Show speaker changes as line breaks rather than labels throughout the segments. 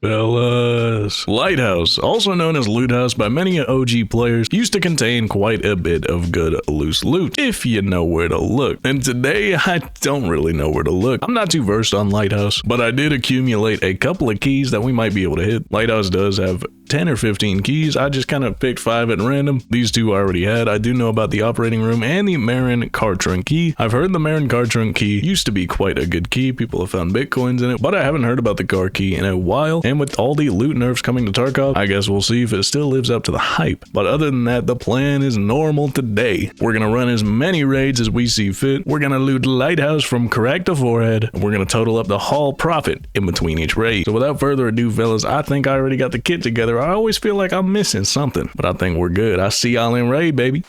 Fellas. Lighthouse, also known as Loot House by many OG players, used to contain quite a bit of good loose loot, if you know where to look. And today, I don't really know where to look. I'm not too versed on Lighthouse, but I did accumulate a couple of keys that we might be able to hit. Lighthouse does have 10 or 15 keys. I just kind of picked 5 at random. These 2 I already had. I do know about the operating room and the Marin car trunk key. I've heard the Marin car trunk key used to be quite a good key. People have found bitcoins in it, but I haven't heard about the car key in a while. And with all the loot nerfs coming to Tarkov, I guess we'll see if it still lives up to the hype. But other than that, the plan is normal today. We're gonna run as many raids as we see fit. We're gonna loot Lighthouse from crack to forehead, and we're gonna total up the haul profit in between each raid. So without further ado, fellas, I think I already got the kit together. I always feel like I'm missing something, but I think we're good. I see y'all in raid, baby.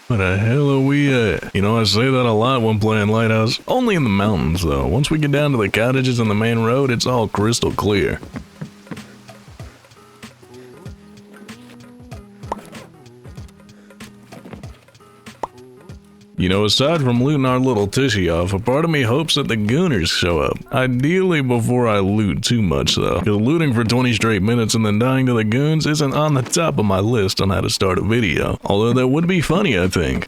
Where the hell are we at? You know, I say that a lot when playing Lighthouse. Only in the mountains, though. Once we get down to the cottages and the main road, it's all crystal clear. You know, aside from looting our little tushy off, a part of me hopes that the gooners show up. Ideally before I loot too much, though. Because looting for 20 straight minutes and then dying to the goons isn't on the top of my list on how to start a video. Although that would be funny, I think.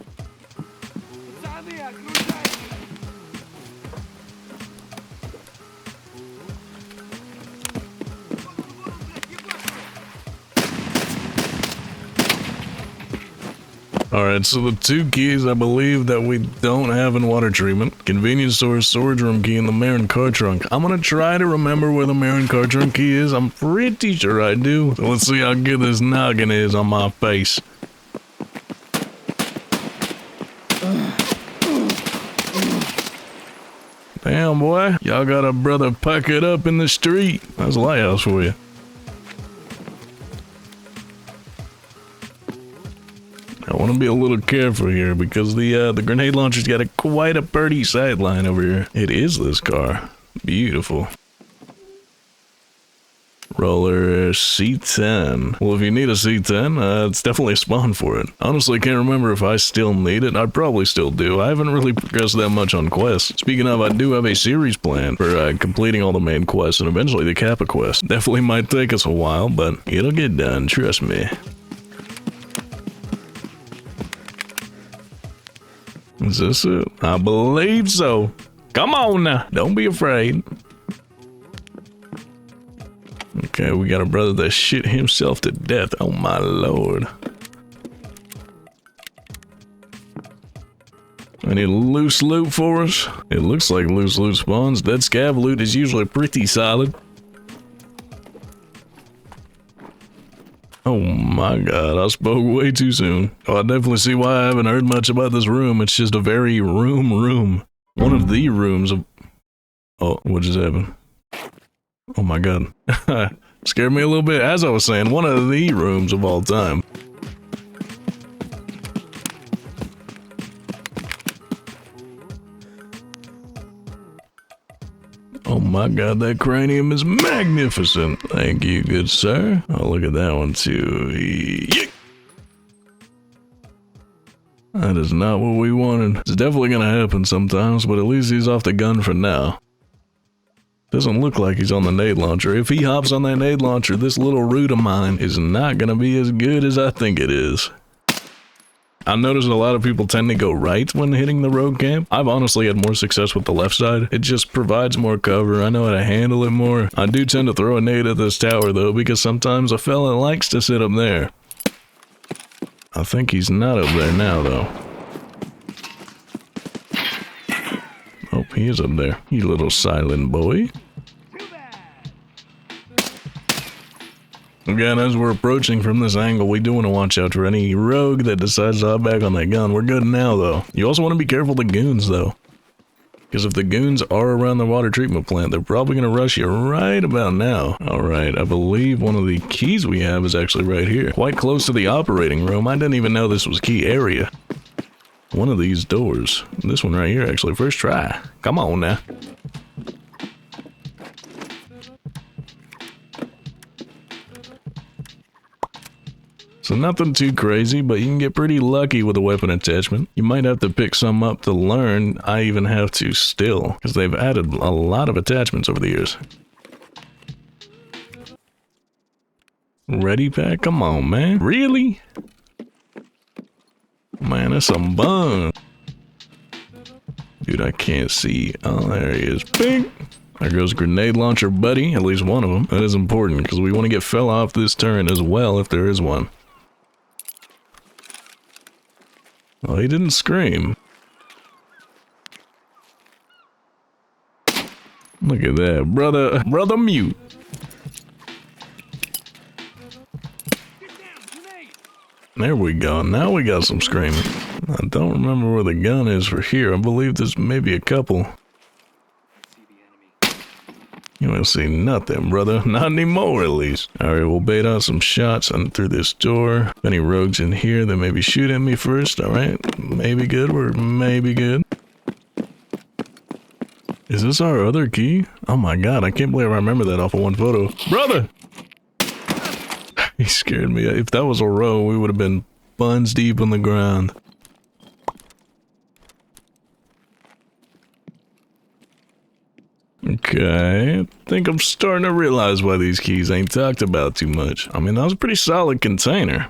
Alright, so the 2 keys I believe that we don't have in water treatment. Convenience store, storage room key, and the Marin car trunk. I'm gonna try to remember where the Marin car trunk key is. I'm pretty sure I do. So let's see how good this noggin is on my face. Damn, boy. Y'all got a brother pack it up in the street. That's a Lighthouse for you. I want to be a little careful here because the grenade launcher's got quite a pretty sideline over here. It is this car. Beautiful. Roller C10. Well, if you need a C10, it's definitely a spawn for it. Honestly, can't remember if I still need it. I probably still do. I haven't really progressed that much on quests. Speaking of, I do have a series plan for completing all the main quests and eventually the Kappa quest. Definitely might take us a while, but it'll get done, trust me. Is this it? I believe so. Come on now. Don't be afraid. Okay, we got a brother that shit himself to death. Oh my lord. Any loose loot for us? It looks like loose loot spawns. Dead scav loot is usually pretty solid. Oh my god, I spoke way too soon. Oh, I definitely see why I haven't heard much about this room. It's just a very room. One of the rooms of... Oh, what just happened? Oh my god. Scared me a little bit. As I was saying, one of the rooms of all time. Oh my god, that cranium is magnificent. Thank you, good sir. Oh, look at that one too. Yeek. That is not what we wanted. It's definitely gonna happen sometimes, but at least he's off the gun for now. Doesn't look like he's on the nade launcher. If he hops on that nade launcher, this little root of mine is not gonna be as good as I think it is. I noticed a lot of people tend to go right when hitting the rogue camp. I've honestly had more success with the left side. It just provides more cover. I know how to handle it more. I do tend to throw a nade at this tower though, because sometimes a fella likes to sit up there. I think he's not up there now though. Oh, he is up there. You little silent boy. Again, as we're approaching from this angle, we do want to watch out for any rogue that decides to hop back on that gun. We're good now, though. You also want to be careful of the goons, though. Because if the goons are around the water treatment plant, they're probably going to rush you right about now. Alright, I believe one of the keys we have is actually right here. Quite close to the operating room. I didn't even know this was key area. One of these doors. This one right here, actually. First try. Come on now. So nothing too crazy, but you can get pretty lucky with a weapon attachment. You might have to pick some up to learn. I even have to still, because they've added a lot of attachments over the years. Ready pack? Come on, man. Really? Man, that's some bun. Dude, I can't see. Oh, there he is. Bing! There goes grenade launcher buddy, at least one of them. That is important, because we want to get fell off this turret as well, if there is one. Well, he didn't scream. Look at that. Brother mute. There we go. Now we got some screaming. I don't remember where the gun is for here. I believe there's maybe a couple. You don't see nothing, brother. Not anymore, at least. Alright, we'll bait out some shots through this door. If any rogues in here, they maybe shoot at me first. Alright, maybe good. We're maybe good. Is this our other key? Oh my god, I can't believe I remember that off of one photo. Brother! He scared me. If that was a row, we would have been buns deep on the ground. Okay, I think I'm starting to realize why these keys ain't talked about too much. I mean, that was a pretty solid container,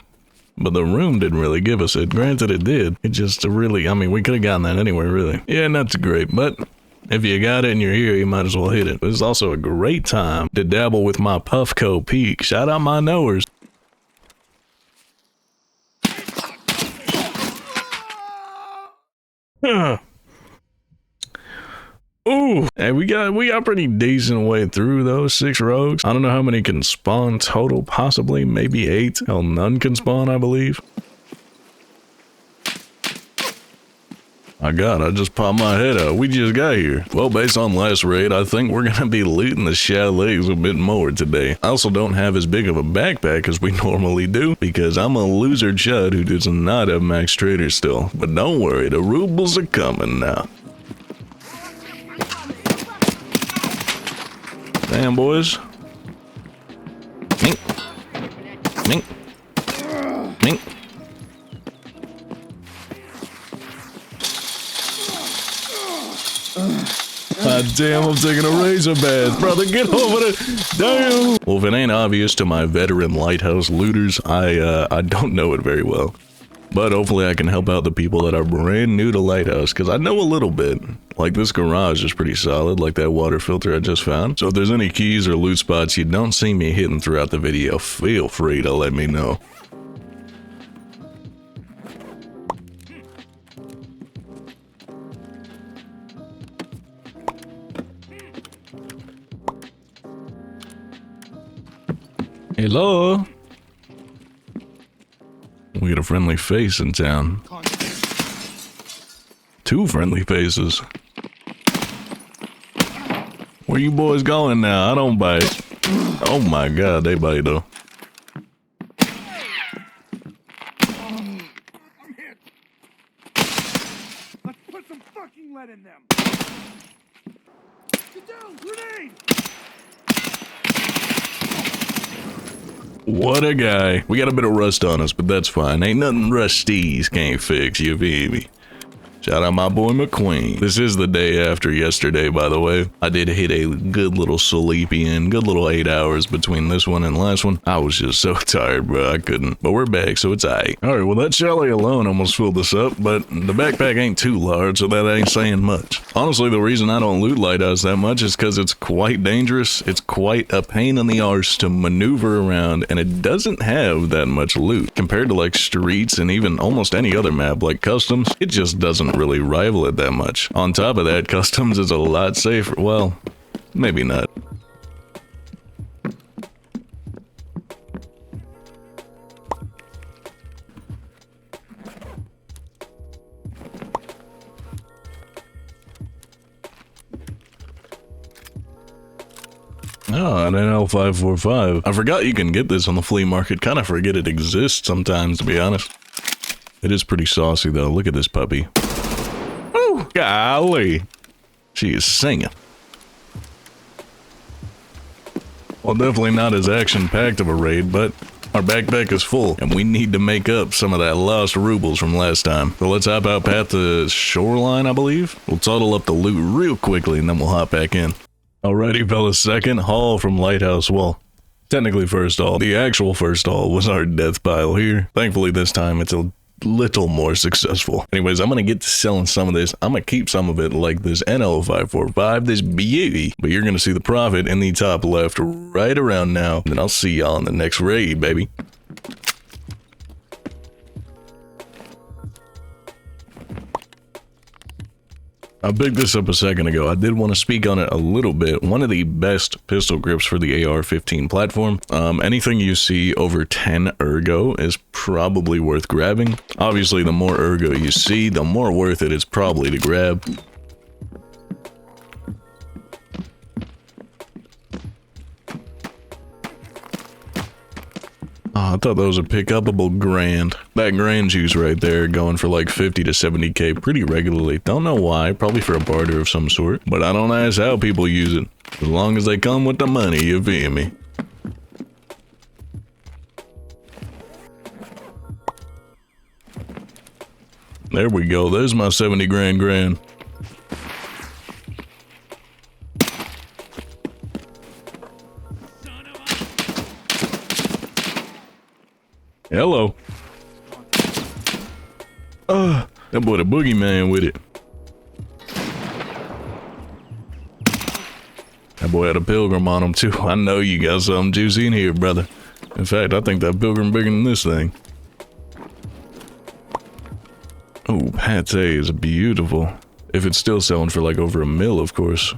but the room didn't really give us it. Granted, it did. It just really, I mean, we could have gotten that anyway, really. Yeah, not too great, but if you got it and you're here, you might as well hit it. It's also a great time to dabble with my Puffco Peak. Shout out my knowers. Ooh, hey, we got pretty decent way through those 6 rogues. I don't know how many can spawn total, possibly, maybe 8. Hell, none can spawn, I believe. My god, I just popped my head out. We just got here. Well, based on last raid, I think we're gonna be looting the chalets a bit more today. I also don't have as big of a backpack as we normally do, because I'm a loser chud who does not have max trader still. But don't worry, the rubles are coming now. Damn, boys. Mink. Mink. Mink. God damn, I'm taking a razor bath. Brother, get over it. Damn. Well, if it ain't obvious to my veteran lighthouse looters, I don't know it very well. But hopefully I can help out the people that are brand new to Lighthouse, because I know a little bit. Like, this garage is pretty solid, like that water filter I just found. So if there's any keys or loot spots you don't see me hitting throughout the video, feel free to let me know. Hello? We got a friendly face in town. 2 friendly faces. Where you boys going now? I don't bite. Oh my god, they bite though.
I'm hit. Let's put some fucking lead in them. Get down, grenade!
What a guy. We got a bit of rust on us, but that's fine. Ain't nothing rusties can't fix, you feel me? Shout out my boy McQueen. This is the day after yesterday, by the way. I did hit a good little sleepy in, good little 8 hours between this one and last one. I was just so tired, bro, I couldn't. But we're back, so it's aight. Alright, well that chalet alone almost filled us up, but the backpack ain't too large, so that ain't saying much. Honestly, the reason I don't loot Lighthouse that much is because it's quite dangerous. It's quite a pain in the arse to maneuver around, and it doesn't have that much loot. Compared to like streets and even almost any other map like customs, it just doesn't really rival it that much. On top of that, customs is a lot safer. Well, maybe not. Oh, an L545. I forgot you can get this on the flea market. Kind of forget it exists sometimes, to be honest. It is pretty saucy, though. Look at this puppy. Oh, golly. She is singing. Well, definitely not as action-packed of a raid, but Our backpack is full, and we need to make up some of that lost rubles from last time. So let's hop out past the shoreline, I believe. We'll total up the loot real quickly, and then we'll hop back in. Alrighty, fellas, second haul from Lighthouse. Well, technically first haul. The actual first haul was our death pile here. Thankfully, this time it's a little more successful. Anyways, I'm gonna get to selling some of this. I'm gonna keep some of it, like this NO545, this beauty, but you're gonna see the profit in the top left right around now, and I'll see y'all in the next raid, baby. I picked this up a second ago. I did want to speak on it a little bit. One of the best pistol grips for the AR-15 platform. Anything you see over 10 ergo is probably worth grabbing. Obviously, the more ergo you see, the more worth it is probably to grab. Oh, I thought that was a pick-upable grand. That grand juice right there going for like 50 to 70k pretty regularly. Don't know why, probably for a barter of some sort. But I don't ask how people use it. As long as they come with the money, you feel me? There we go, there's my 70 grand. Hello. That boy the boogeyman with it. That boy had a pilgrim on him too. I know you got something juicy in here, brother. In fact, I think that pilgrim bigger than this thing. Oh, pate is beautiful. If it's still selling for like over $1 mil, of course.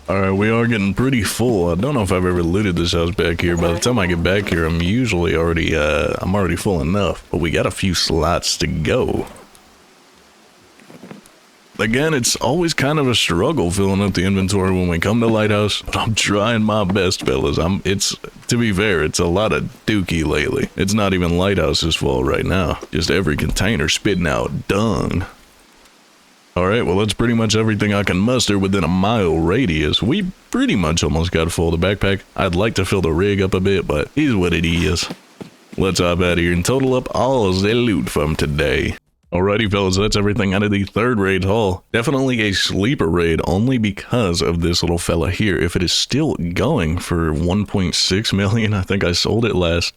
Alright, we are getting pretty full. I don't know if I've ever looted this house back here. By the time I get back here, I'm usually already, I'm already full enough. But we got a few slots to go. Again, it's always kind of a struggle filling up the inventory when we come to Lighthouse. But I'm trying my best, fellas. To be fair, it's a lot of dookie lately. It's not even Lighthouse's fault right now. Just every container spitting out dung. Alright, well that's pretty much everything I can muster within a mile radius. We pretty much almost got full of the backpack. I'd like to fill the rig up a bit, but it is what it is. Let's hop out of here and total up all the loot from today. Alrighty fellas, that's everything out of the third raid haul. Definitely a sleeper raid only because of this little fella here. If it is still going for 1.6 million, I think I sold it last.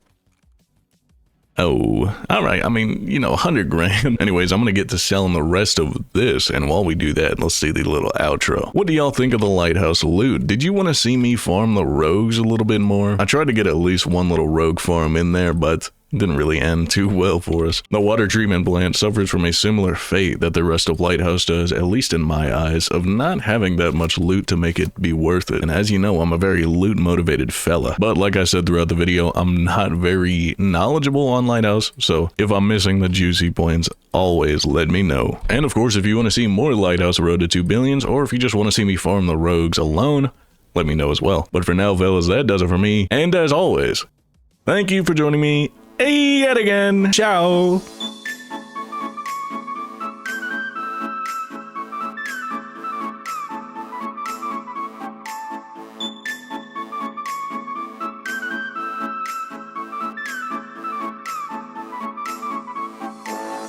Oh, alright, I mean, you know, 100 grand. Anyways, I'm gonna get to selling the rest of this, and while we do that, let's see the little outro. What do y'all think of the Lighthouse loot? Did you want to see me farm the rogues a little bit more? I tried to get at least one little rogue farm in there, but didn't really end too well for us. The water treatment plant suffers from a similar fate that the rest of Lighthouse does, at least in my eyes, of not having that much loot to make it be worth it. And as you know, I'm a very loot motivated fella. But like I said throughout the video, I'm not very knowledgeable on Lighthouse, so if I'm missing the juicy points, always let me know. And of course, if you want to see more Lighthouse Road to 2 Billions, or if you just want to see me farm the rogues alone, let me know as well. But for now, fellas, that does it for me. And as always, thank you for joining me yet again. Ciao.